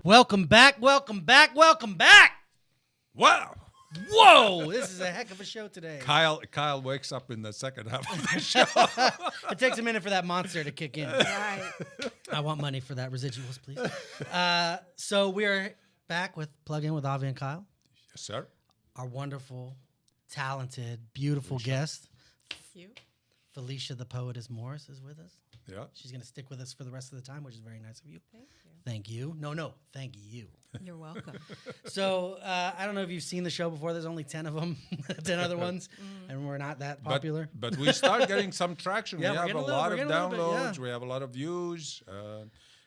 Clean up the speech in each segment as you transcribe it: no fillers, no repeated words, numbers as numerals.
Welcome back, welcome back, welcome back. Wow. Whoa, this is a heck of a show today. Kyle wakes up in the second half of the show. It takes a minute for that monster to kick in. Right. I want money for that residuals, please. So we're back with Plug In with Avi and Kyle. Yes, sir. Our wonderful, talented, beautiful guest, Thank you. Felicia the Poetess Morris, is with us. Yeah. She's going to stick with us for the rest of the time, which is very nice of you. Thank you. Thank you. No, thank you. You're welcome. So I don't know if you've seen the show before. There's only 10 of them, 10 other ones, and we're not that popular. But we start getting some traction. Yeah, We we're have a getting a lot of little bit, downloads. yeah. We have a lot of views.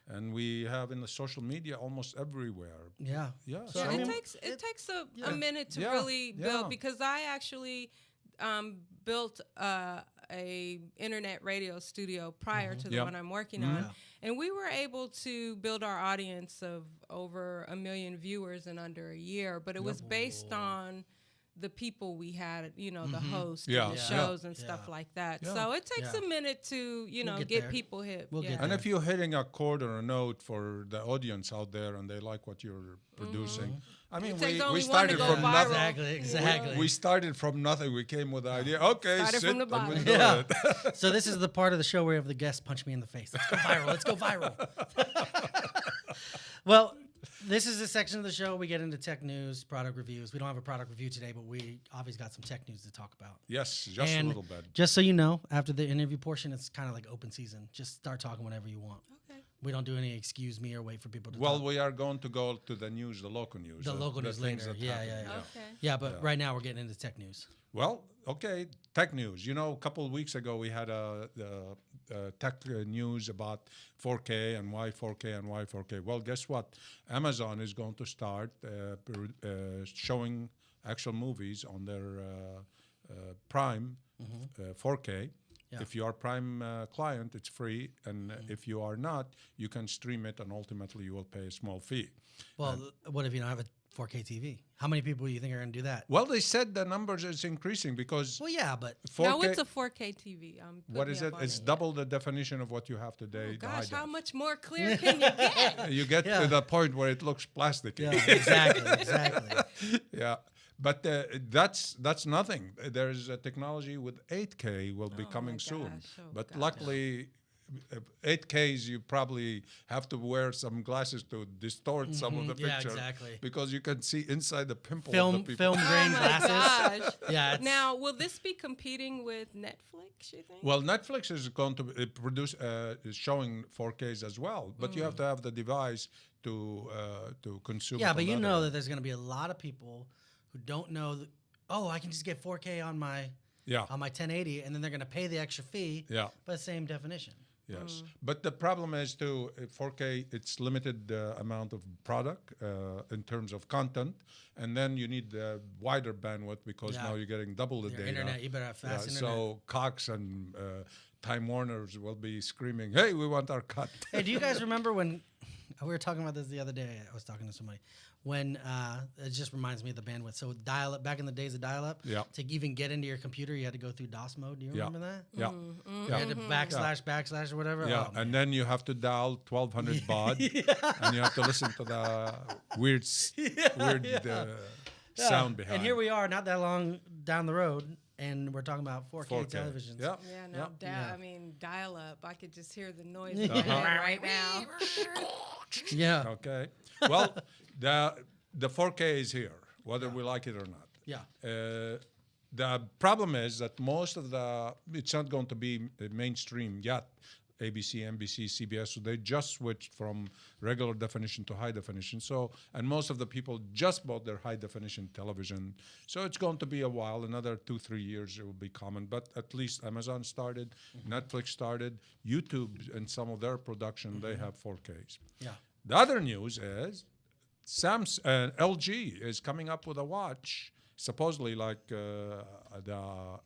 And we have in the social media almost everywhere. Yeah. Yeah. So, Yeah, I mean, it takes a minute to Yeah, really yeah. build, because I actually built a internet radio studio prior to the Yeah. one I'm working on, and we were able to build our audience of over 1 million viewers in under a year. But it was based on the people we had, the hosts, Yeah. and the Yeah. shows and Yeah. stuff like that. Yeah. So it takes Yeah. a minute to, We'll get get there. people hip. We'll get And there. if you're hitting a chord or a note for the audience out there and they like what you're producing, I mean, It takes we only one to started go from viral. nothing. Exactly. We started from nothing. We came with the idea. Okay, Started sit from the and bottom. we'll do Yeah. it. So this is the part of the show where we have the guest punch me in the face. Let's go viral. Let's go viral. Well, this is a section of the show we get into tech news, product reviews. We don't have a product review today, but we obviously got some tech news to talk about. Yes, just And a little bit. Just so you know, after the interview portion, it's kind of like open season. Just start talking whenever you want. Okay. We don't do any excuse me or wait for people to Well, talk. we are going to go to the news, the local news. The local news things later. that Yeah, happen. yeah, yeah. Okay. Yeah, but right now we're getting into tech news. Well, okay, tech news. A couple of weeks ago we had a tech news about 4K and why 4K and why 4K. Well, guess what? Amazon is going to start showing actual movies on their Prime 4K. Yeah. If you are Prime client, it's free, and if you are not, you can stream it, and ultimately you will pay a small fee. Well, what if you don't have a 4K TV? How many people do you think are going to do that? Well, they said the numbers is increasing because Well, yeah, but 4K. No, it's a 4K TV. What is it? It's double the definition of what you have today. the high Gosh, how def. much more clear can you get? You get Yeah. to the point where it looks plasticky. yeah, exactly. Yeah. But that's nothing. There is a technology with 8K will be Oh coming my soon. gosh. Oh But gosh. luckily, 8Ks you probably have to wear some glasses to distort some of the Yeah, picture. exactly. Because you can see inside the pimple of Film the people. grain Oh my glasses. gosh. Yeah. It's, Now, will this be competing with Netflix, you think? Well, Netflix is going to produce is showing 4Ks as well, but you have to have the device to consume. yeah, it but on you the know other that there's going to be a lot of people who don't know that, oh, I can just get 4K on my Yeah. 1080, and then they're going to pay the extra fee. Yeah. But same definition. Yes, but the problem is too 4K. It's limited amount of product in terms of content, and then you need the wider bandwidth because Yeah. now you're getting double the Your data. internet, you better have fast internet. So Cox and Time Warners will be screaming, "Hey, we want our cut!" Hey, do you guys remember when we were talking about this the other day? I was talking to somebody. When it just reminds me of the bandwidth. So dial-up, back in the days of dial-up, Yeah. to even get into your computer, you had to go through DOS mode. Do you remember that? Yeah, You yeah. had to backslash or whatever. Yeah, Oh, man. and then you have to dial 1200 baud, and you have to listen to the weird sound behind. And here we are, not that long down the road, and we're talking about 4K 4K. televisions. Yeah, Yeah, no yeah. doubt. Yeah. I mean, dial up. I could just hear the noise in my head right now. Yeah. Okay. Well, the 4K is here, whether we like it or not. Yeah. The problem is that most of it's not going to be mainstream yet. ABC, NBC, CBS, so they just switched from regular definition to high definition. So, and most of the people just bought their high definition television. So it's going to be a while, another 2-3 years it will be common. But at least Amazon started, Netflix started, YouTube and some of their production, they have 4Ks. Yeah. The other news is LG is coming up with a watch, supposedly like the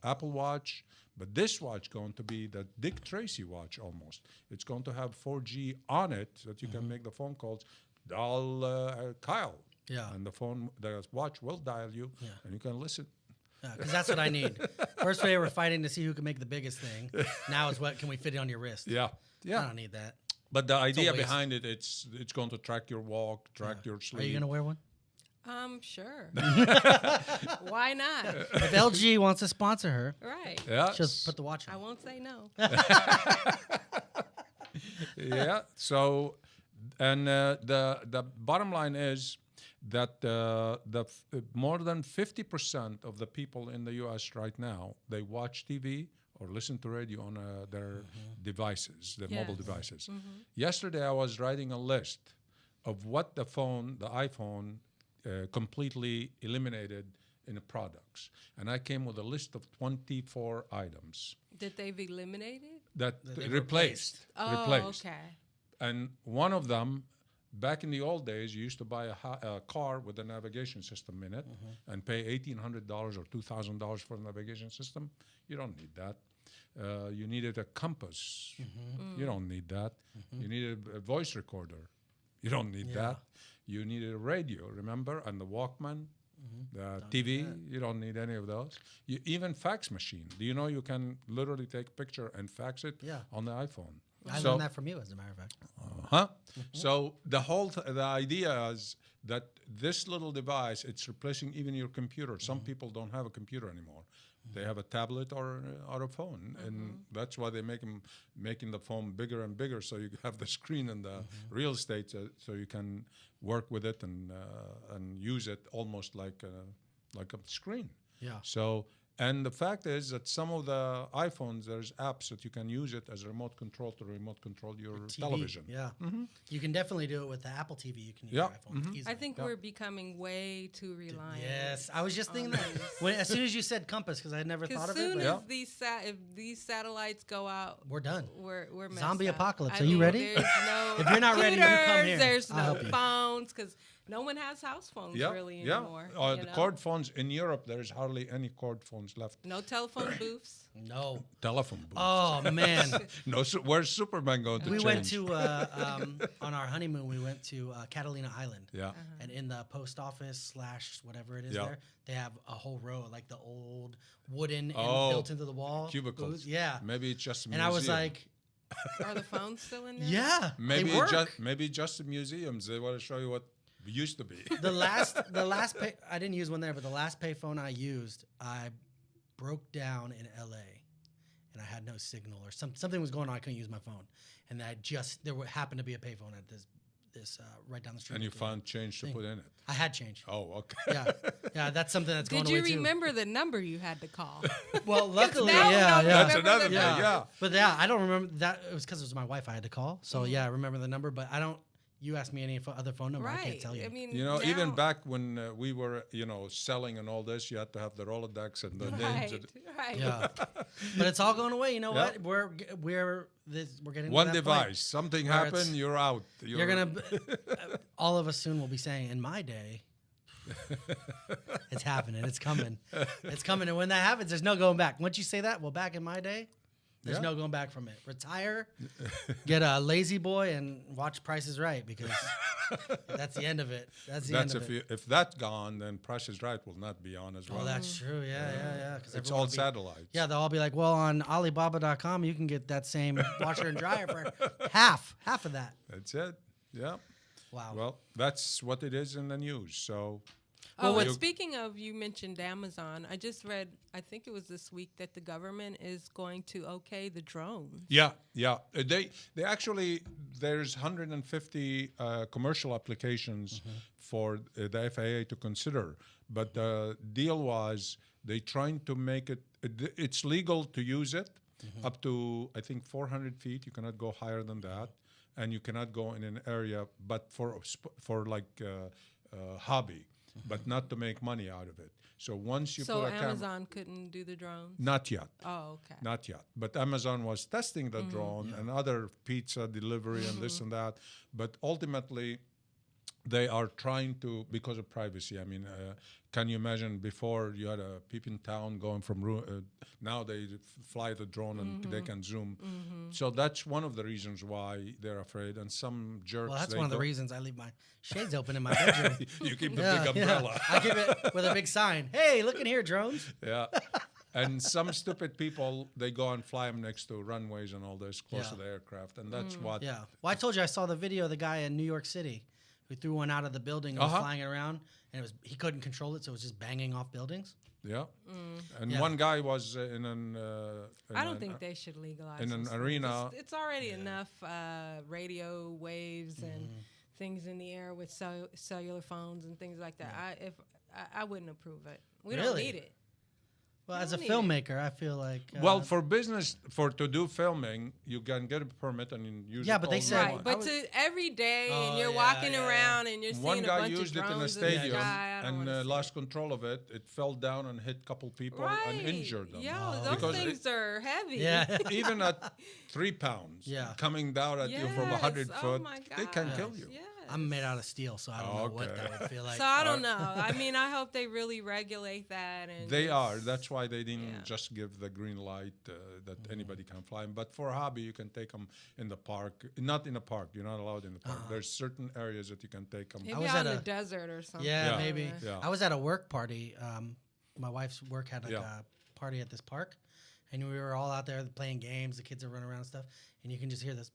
Apple Watch, but this watch going to be the Dick Tracy watch almost. It's going to have 4G on it so that you can make the phone calls. Dial Kyle. Yeah. And the watch will dial you, and you can listen. Because that's what I need. First they were fighting to see who can make the biggest thing. Now it's what can we fit it on your wrist? Yeah. I don't need that. But the idea waste. behind it, it's going to track your walk, track your sleep. Are you gonna wear one? Sure. Why not? If LG wants to sponsor her, Right. Yeah. she'll put the watch I on. won't say no. Yeah. So, and the bottom line is that more than 50% of the people in the U.S. right now, they watch TV or listen to radio on their devices, their mobile Yes. devices. Yesterday, I was writing a list of what the iPhone completely eliminated in the products. And I came with a list of 24 items That they've eliminated? that they've replaced. Oh, replaced. okay. And one of them, back in the old days, you used to buy a car with a navigation system in it and pay $1,800 or $2,000 for the navigation system. You don't need that. You needed a compass. You don't need that. You needed a voice recorder. You don't need that. You needed a radio, remember, and the Walkman, the TV. You don't need any of those. Even fax machine. Do you know you can literally take a picture and fax it on the iPhone? I learned that from you, as a matter of fact. So the idea is that this little device, it's replacing even your computer. Some people don't have a computer anymore. They have a tablet or a phone, and that's why they making the phone bigger and bigger, so you have the screen and the real estate, so you can work with it and use it almost like a screen. Yeah. So, and the fact is that some of the iPhones, there's apps that you can use it as a remote control to remote control your TV, television. Yeah. You can definitely do it with the Apple TV. You can use Yeah. your iPhone easily. I think we're becoming way too reliant. Yes, I was just thinking that as soon as you said compass, because I had never thought As of it. soon But as if these satellites go out, we're done. we're messed Zombie up. apocalypse. I Are you mean, ready? There's no If you're not ready, you come computers, here. There's I'll no help you. phones because no one has house phones really anymore. The you know? cord phones in Europe, there's hardly any cord phones left. No telephone booths. No. Telephone booths. Oh man. No, where's Superman going to We change? went to on our honeymoon. We went to Catalina Island. Yeah. And in the post office / whatever it is Yeah. there, they have a whole row like the old wooden and Oh, built into the wall cubicles. booths. Yeah. Maybe it's just a And museum. I was like, Are the phones still in there? yeah, maybe they work. maybe just the museums. They want to show you what used to be. the last pay, I didn't use one there, but the last payphone I used, I broke down in LA, and I had no signal or something was going on. I couldn't use my phone, and happened to be a payphone at this right down the street. And you found change to put in it. I had change. Oh, okay. Yeah, that's something that's going Did away you too. remember the number you had to call? Well, luckily, now we yeah. don't That's remember another the thing. number. Yeah. But yeah, I don't remember that. It was because it was my wife I had to call. So yeah, I remember the number, but I don't. You asked me any other phone number, I can't Right. tell you. I mean, You know, even now- back when we were, selling and all this, you had to have the Rolodex and the names. Right. Yeah, but it's all going away. You know Yeah. what? We're getting to One that device. point Something where it's- happened, you're out. You're gonna. All of us soon will be saying, "In my day." It's happening. It's coming. It's coming. And when that happens, there's no going back. Once you say that, well, back in my day, there's Yeah. no going back from it. Retire, get a lazy boy, and watch Price is Right because that's the end of it. That's the end of it. if that's gone, then Price is Right will not be on as well. Oh, that's true. Yeah. 'Cause It's everyone all will be- satellites. Yeah, they'll all be like, well, on Alibaba.com, you can get that same washer and dryer for half of that. That's it. Yeah. Wow. Well, that's what it is in the news. So, Oh, and you- speaking of, you mentioned Amazon. I just read, I think it was this week, that the government is going to okay the drones. yeah. They actually, there's 150 commercial applications for the FAA to consider. But the deal was they trying to make it's legal to use it up to, I think, 400 feet. You cannot go higher than that. And you cannot go in an area, but for like hobby, but not to make money out of it. So once you So put a camera, Amazon couldn't do the drones? not yet. Oh, okay. Not yet. But Amazon was testing the drone and other pizza delivery and this and that. But ultimately, they are trying to, because of privacy. I mean, can you imagine before you had a peep in town going from now they fly the drone and they can zoom. So that's one of the reasons why they're afraid. And some jerks. Well, that's they one of the don't- reasons I leave my shades open in my bedroom. You keep the big umbrella. I give it with a big sign. Hey, look in here, drones. Yeah. And some stupid people, they go and fly them next to runways and all this, close to the aircraft. And that's what... Yeah. Well, I told you I saw the video of the guy in New York City who threw one out of the building and was flying it around, and he couldn't control it, so it was just banging off buildings. Yeah. And one guy was in an... I don't think they should legalize in an those arena. things. It's already enough radio waves and things in the air with cellular phones and things like that. I wouldn't approve it. We don't need it. Well, as a filmmaker, I feel like... well, for business, to do filming, you can get a permit and use it. But they said... Right, but every day, and you're walking around, and you're seeing one guy a bunch used of it in a drones stadium and lost control of it. It fell down and hit a couple people and injured them. Those things are heavy. Yeah. Even at 3 pounds, coming down at you from 100 foot, they can kill you. Yeah. I'm made out of steel, so I don't know what that would feel like. So I don't know. I mean, I hope they really regulate that. And they are. That's why they didn't just give the green light that anybody can fly 'em. But for a hobby, you can take them in the park. Not in the park. You're not allowed in the park. There's certain areas that you can take them. Maybe out in the desert or something. Yeah, maybe. Yeah. I was at a work party. My wife's work had like a party at this park, and we were all out there playing games. The kids are running around and stuff, and you can just hear this.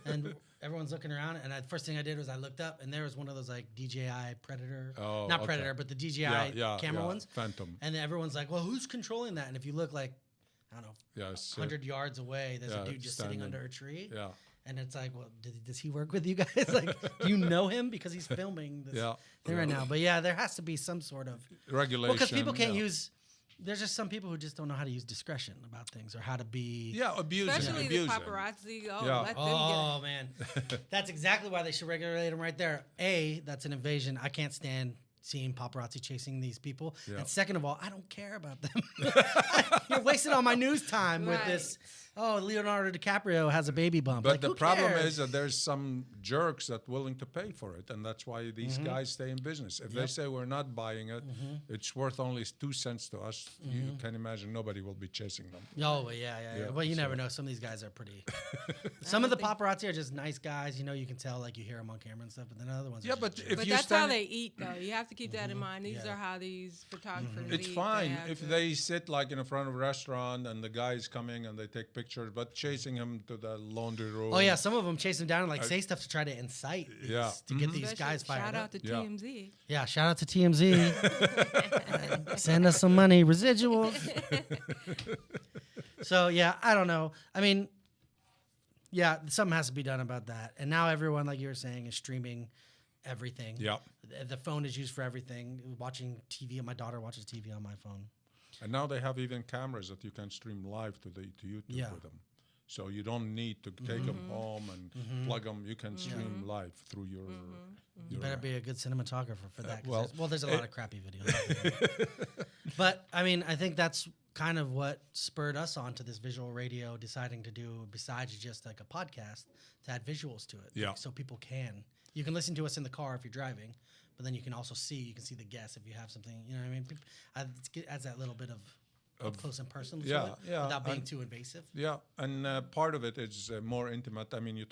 And everyone's looking around, and the first thing I did was I looked up, and there was one of those like DJI Predator, not Predator, but the DJI camera ones, Phantom. And everyone's like, "Well, who's controlling that?" And if you look like, I don't know, 100 yards away, there's a dude just sitting under a tree. Yeah. And it's like, well, does he work with you guys? Like, do you know him because he's filming this thing right now? But yeah, there has to be some sort of regulation. Well, because people can't use. There's just some people who just don't know how to use discretion about things or how to be... abuse Especially the paparazzi. Let them man. That's exactly why they should regulate them right there. A, that's an invasion. I can't stand seeing paparazzi chasing these people. Yeah. And second of all, I don't care about them. You're wasting all my news time with this... Oh, Leonardo DiCaprio has a baby bump. But the problem is that there's some jerks that willing to pay for it, and that's why these guys stay in business. If they say we're not buying it, it's worth only 2 cents to us. You can imagine nobody will be chasing them. Oh, yeah. Well, you never know. Some of these guys are pretty... Some of the paparazzi are just nice guys. You know, you can tell, like, you hear them on camera and stuff, but then other ones are but jerks. if that's how they eat, though. You have to keep that in mind. These are how these photographers eat. It's fine if they sit, like, in front of a restaurant and the guy's coming and they take pictures, but chasing him to the laundry room. Oh yeah, some of them chase him down and like say stuff to try to incite to get these guys fired Shout up. out to TMZ. Yeah, shout out to TMZ. Send us some money, residuals. So yeah, I don't know. I mean, yeah, something has to be done about that. And now everyone, like you were saying, is streaming everything. Yeah. The phone is used for everything. Watching TV. My daughter watches TV on my phone. And now they have even cameras that you can stream live to YouTube with them. So you don't need to take them home and plug them. You can stream live through your... You better be a good cinematographer for that. There's a lot of crappy videos. But, I mean, I think that's kind of what spurred us on to this visual radio, deciding to do, besides just like a podcast, to add visuals to it. Yeah. Like, so people can. You can listen to us in the car if you're driving, but then you can also see the guests if you have something, you know what I mean? It adds that little bit of close and personal to it without being too invasive. Yeah, and part of it is more intimate. I mean, you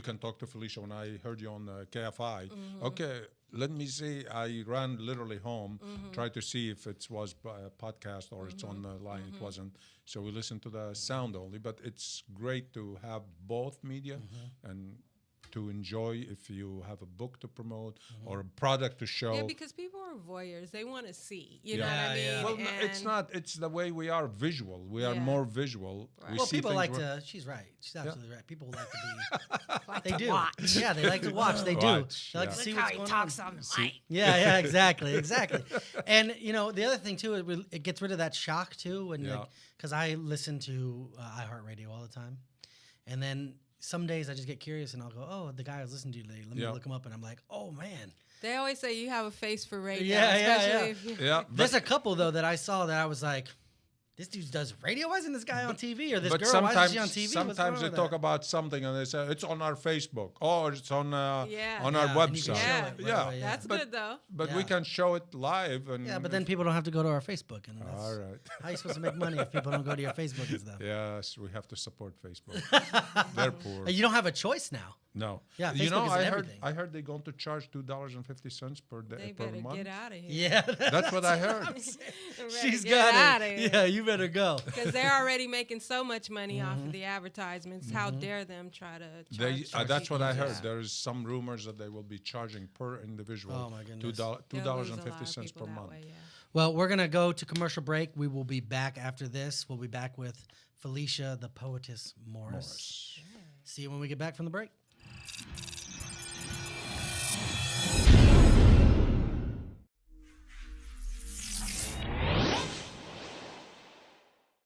can talk to Felicia when I heard you on KFI. Okay, let me see. I ran literally home, tried to see if it was a podcast or it's on the line. It wasn't. So we listened to the sound only, but it's great to have both media and to enjoy if you have a book to promote or a product to show. Yeah, because people are voyeurs. They want to see. You know what I mean? Well, it's not. It's the way we are visual. We are more visual. Right. Well, people like to... She's right. She's absolutely right. People like to be... They do. Watch. Yeah, they like to watch. They do. They like to see what's going on. Talks on the mic. Yeah, exactly. And, you know, the other thing, too, it gets rid of that shock, too. When because I listen to iHeartRadio all the time. And then... Some days I just get curious and I'll go, oh, the guy I was listening to today, let me look him up. And I'm like, oh, man. They always say you have a face for radio. Yeah. There's a couple, though, that I saw that I was like, this dude does radio? Why isn't this guy on TV? Or this girl, why is she on TV? Sometimes they talk about something and they say, it's on our Facebook. Or it's on our website. That's good, though. But we can show it live. And but then people don't have to go to our Facebook. And all right. How are you supposed to make money if people don't go to your Facebook and stuff? Yes, we have to support Facebook. They're poor. You don't have a choice now. No. Yeah, You know, Facebook is in everything. I heard they're going to charge $2.50 per day They per better month. get out of here. Yeah, That's what I heard. she's get got outta it. here. Yeah, you better go. Because they're already making so much money off of the advertisements. How dare them try to charge That's what I people? heard. Yeah. There is some rumors that they will be charging per individual. Oh, my goodness. They'll lose a lot of $2.50 people per that month. way, yeah. Well, we're gonna go to commercial break. We will be back after this. We'll be back with Felicia, the Poetess Morris. See you when we get back from the break.